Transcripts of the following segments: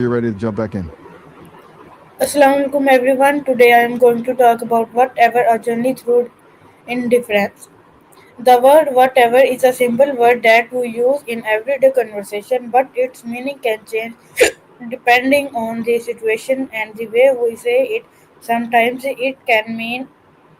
You're ready to jump back in. Assalamualaikum everyone. Today I am going to talk about whatever a journey through indifference. The word whatever is a simple word that we use in everyday conversation, but its meaning can change depending on the situation and the way we say it. Sometimes it can mean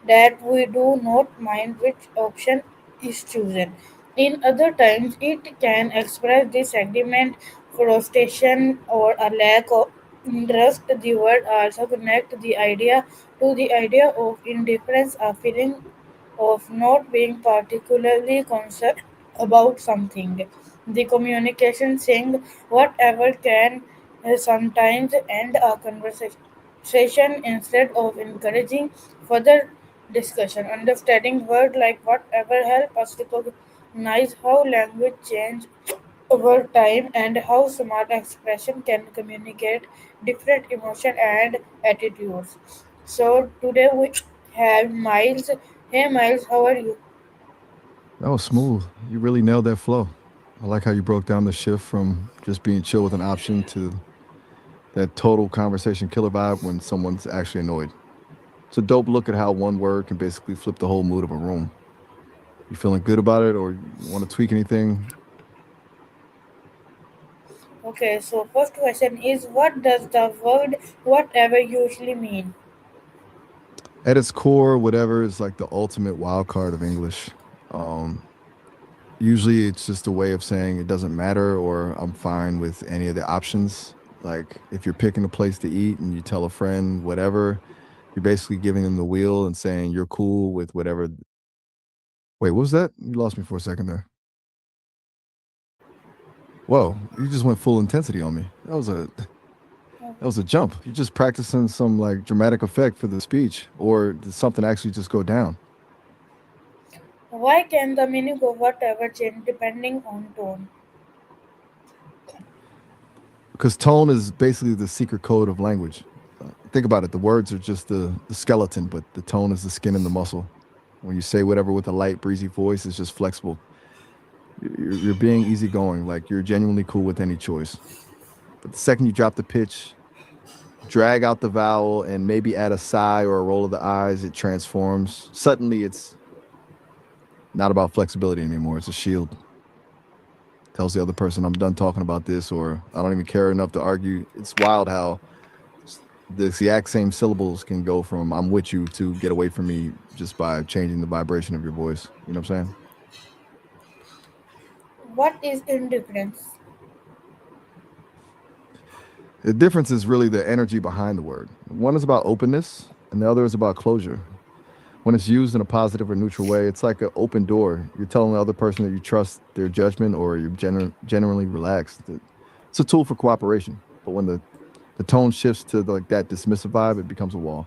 that we do not mind which option is chosen. In other times, it can express disagreement, frustration, or a lack of interest. The word also connect the idea of indifference, a feeling of not being particularly concerned about something. The communication saying whatever can sometimes end a conversation instead of encouraging further discussion. Understanding words like whatever help us recognize how language change over time and how smart expression can communicate different emotion and attitudes. So today we have Miles. Hey Miles, how are you? That was smooth. You really nailed that flow. I like how you broke down the shift from just being chill with an option to that total conversation killer vibe when someone's actually annoyed. It's a dope look at how one word can basically flip the whole mood of a room. You feeling good about it or you want to tweak anything? Okay, so first question is what does the word whatever usually mean? At its core, whatever is like the ultimate wild card of English. Um, Usually it's just a way of saying it doesn't matter or I'm fine with any of the options. Like if you're picking a place to eat and you tell a friend whatever, you're basically giving them the wheel and saying you're cool with whatever. Wait, what was that? You lost me for a second there. Whoa, you just went full intensity on me. That was a jump. You're just practicing some like dramatic effect for the speech, or did something actually just go down? Why can the meaning of whatever change depending on tone? Because tone is basically the secret code of language. Think about it. The words are just the skeleton, but the tone is the skin and the muscle. When you say whatever with a light, breezy voice, it's just flexible. You're being easygoing, like you're genuinely cool with any choice. But the second you drop the pitch, drag out the vowel, and maybe add a sigh or a roll of the eyes, it transforms. Suddenly, it's not about flexibility anymore. It's a shield. Tells the other person, I'm done talking about this, or I don't even care enough to argue. It's wild how the exact same syllables can go from I'm with you to get away from me just by changing the vibration of your voice. You know what I'm saying? What is indifference? The difference is really the energy behind the word. One is about openness, and the other is about closure. When it's used in a positive or neutral way, it's like an open door. You're telling the other person that you trust their judgment or you're generally relaxed. It's a tool for cooperation. But when the tone shifts to like that dismissive vibe, it becomes a wall.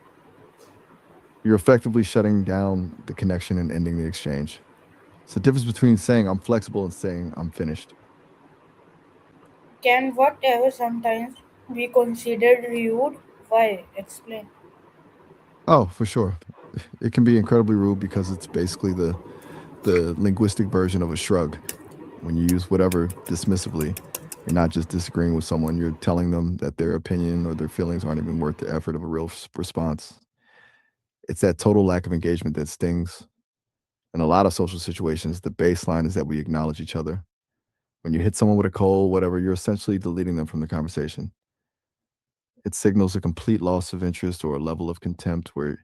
You're effectively shutting down the connection and ending the exchange. It's the difference between saying I'm flexible and saying I'm finished. Can whatever sometimes be considered rude? Why? Explain. Oh, for sure. It can be incredibly rude because it's basically the linguistic version of a shrug. When you use whatever dismissively, you're not just disagreeing with someone, you're telling them that their opinion or their feelings aren't even worth the effort of a real response. It's that total lack of engagement that stings. In a lot of social situations, the baseline is that we acknowledge each other. When you hit someone with a cold, whatever, you're essentially deleting them from the conversation. It signals a complete loss of interest or a level of contempt where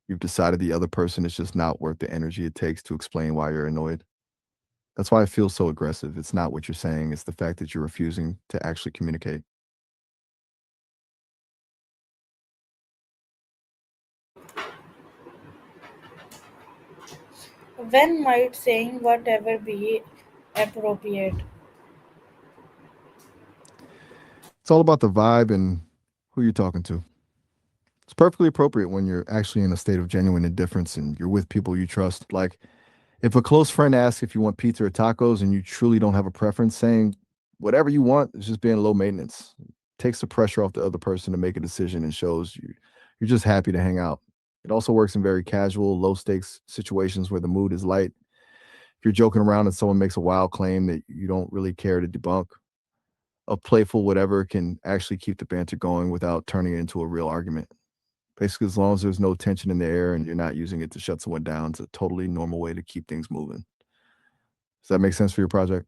you've decided the other person is just not worth the energy it takes to explain why you're annoyed. That's why it feels so aggressive. It's not what you're saying, it's the fact that you're refusing to actually communicate. When might saying whatever be appropriate? It's all about the vibe and who you're talking to. It's perfectly appropriate when you're actually in a state of genuine indifference and you're with people you trust. Like if a close friend asks if you want pizza or tacos and you truly don't have a preference, saying whatever you want is just being low maintenance. Takes the pressure off the other person to make a decision and shows you're just happy to hang out. It also works in very casual, low stakes situations where the mood is light. If you're joking around and someone makes a wild claim that you don't really care to debunk, A playful whatever can actually keep the banter going without turning it into a real argument. Basically, as long as there's no tension in the air and you're not using it to shut someone down, it's a totally normal way to keep things moving. Does that make sense for your project?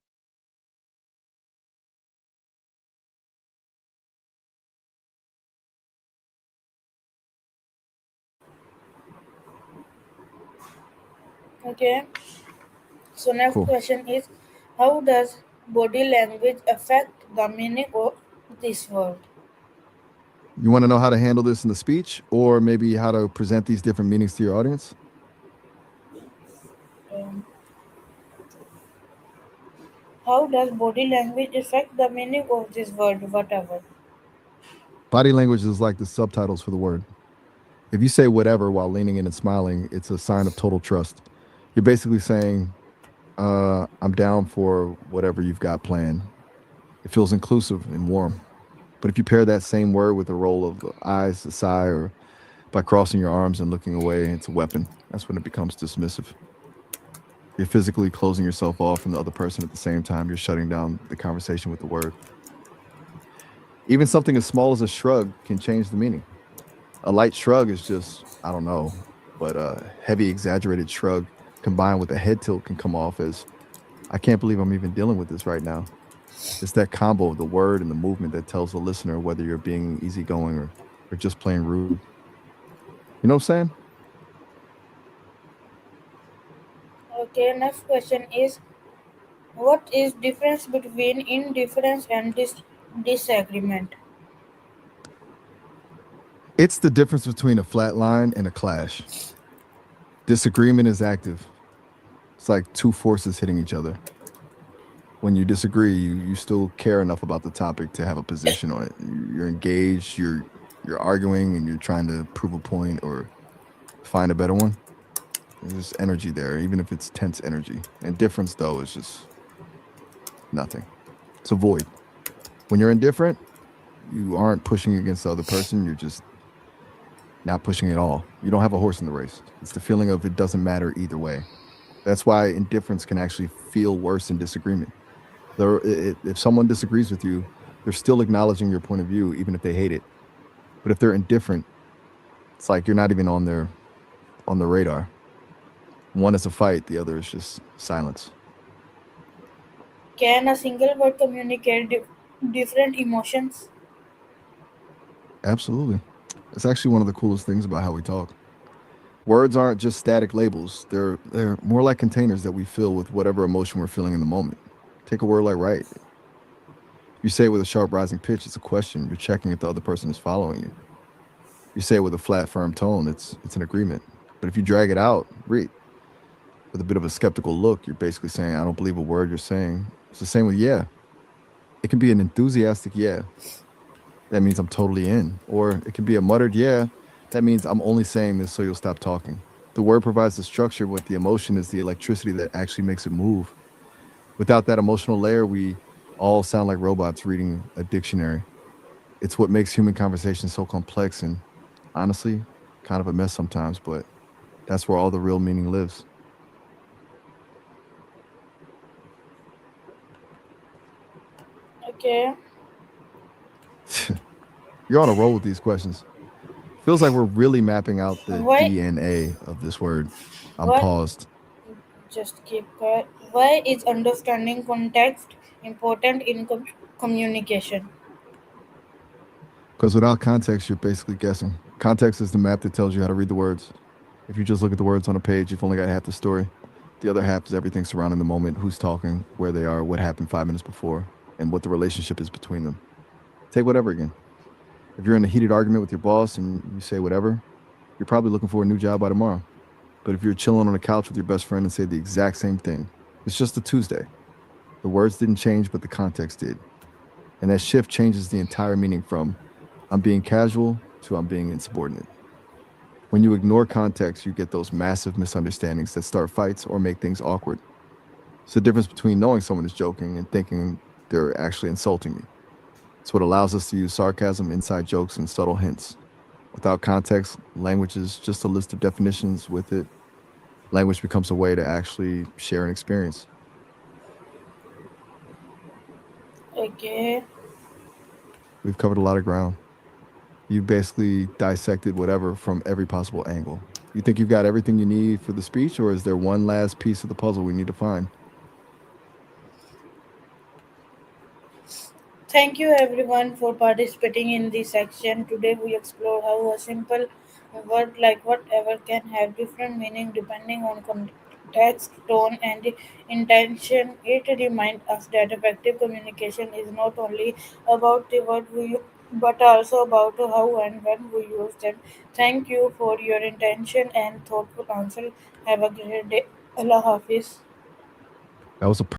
Okay. So next Cool. question is, how does body language affect the meaning of this word? You want to know how to handle this in the speech or maybe how to present these different meanings to your audience? Um, how does body language affect the meaning of this word? Whatever. Body language is like the subtitles for the word. If you say whatever while leaning in and smiling, it's a sign of total trust. You're basically saying, I'm down for whatever you've got planned. It feels inclusive and warm. But if you pair that same word with a roll of eyes, a sigh, or by crossing your arms and looking away, it's a weapon. That's when it becomes dismissive. You're physically closing yourself off from the other person at the same time. You're shutting down the conversation with the word. Even something as small as a shrug can change the meaning. A light shrug is just, I don't know, but a heavy, exaggerated shrug combined with a head tilt can come off as, I can't believe I'm even dealing with this right now. It's that combo of the word and the movement that tells the listener whether you're being easygoing or just plain rude. You know what I'm saying? Okay. Next question is, what is difference between indifference and disagreement? It's the difference between a flat line and a clash. Disagreement is active. It's like two forces hitting each other. When you disagree, you still care enough about the topic to have a position on it. You're engaged, you're arguing and you're trying to prove a point or find a better one. There's energy there, even if it's tense energy. Indifference though is just nothing. It's a void. When you're indifferent, you aren't pushing against the other person, you're just not pushing at all. You don't have a horse in the race. It's the feeling of it doesn't matter either way. That's why indifference can actually feel worse than disagreement. If someone disagrees with you, they're still acknowledging your point of view, even if they hate it. But if they're indifferent, it's like you're not even on the radar. One is a fight, the other is just silence. Can a single word communicate different emotions? Absolutely. It's actually one of the coolest things about how we talk. Words aren't just static labels. They're more like containers that we fill with whatever emotion we're feeling in the moment. Take a word like right. You say it with a sharp rising pitch, it's a question. You're checking if the other person is following you. You say it with a flat, firm tone, it's an agreement. But if you drag it out, read with a bit of a skeptical look, you're basically saying, I don't believe a word you're saying. It's the same with yeah. It can be an enthusiastic yeah. That means I'm totally in. Or it can be a muttered yeah. That means I'm only saying this so you'll stop talking. The word provides the structure, but the emotion is the electricity that actually makes it move. Without that emotional layer, we all sound like robots reading a dictionary. It's what makes human conversation so complex and honestly, kind of a mess sometimes, but that's where all the real meaning lives. Okay. You're on a roll with these questions. Feels like we're really mapping out the Why? DNA of this word. I'm What? paused Just keep quiet. Why is understanding context important in communication? because without context, you're basically guessing. Context is the map that tells you how to read the words. If you just look at the words on a page, you've only got half the story. The other half is everything surrounding the moment, who's talking, where they are, what happened 5 minutes before, and what the relationship is between them. Take whatever again. If you're in a heated argument with your boss and you say whatever, you're probably looking for a new job by tomorrow. But if you're chilling on a couch with your best friend and say the exact same thing, it's just a Tuesday. The words didn't change, but the context did. And that shift changes the entire meaning from I'm being casual to I'm being insubordinate. When you ignore context, you get those massive misunderstandings that start fights or make things awkward. It's the difference between knowing someone is joking and thinking they're actually insulting you. It's what allows us to use sarcasm, inside jokes, and subtle hints. Without context, language is just a list of definitions. With it, language becomes a way to actually share an experience. Okay. We've covered a lot of ground. You've basically dissected whatever from every possible angle. You think you've got everything you need for the speech, or is there one last piece of the puzzle we need to find? Thank you everyone for participating in this section. Today we explore how a simple word like whatever can have different meaning depending on context, tone, and intention. It reminds us that effective communication is not only about the word we use, but also about how and when we use them. Thank you for your intention and thoughtful answer. Have a great day. Allah Hafiz. That was a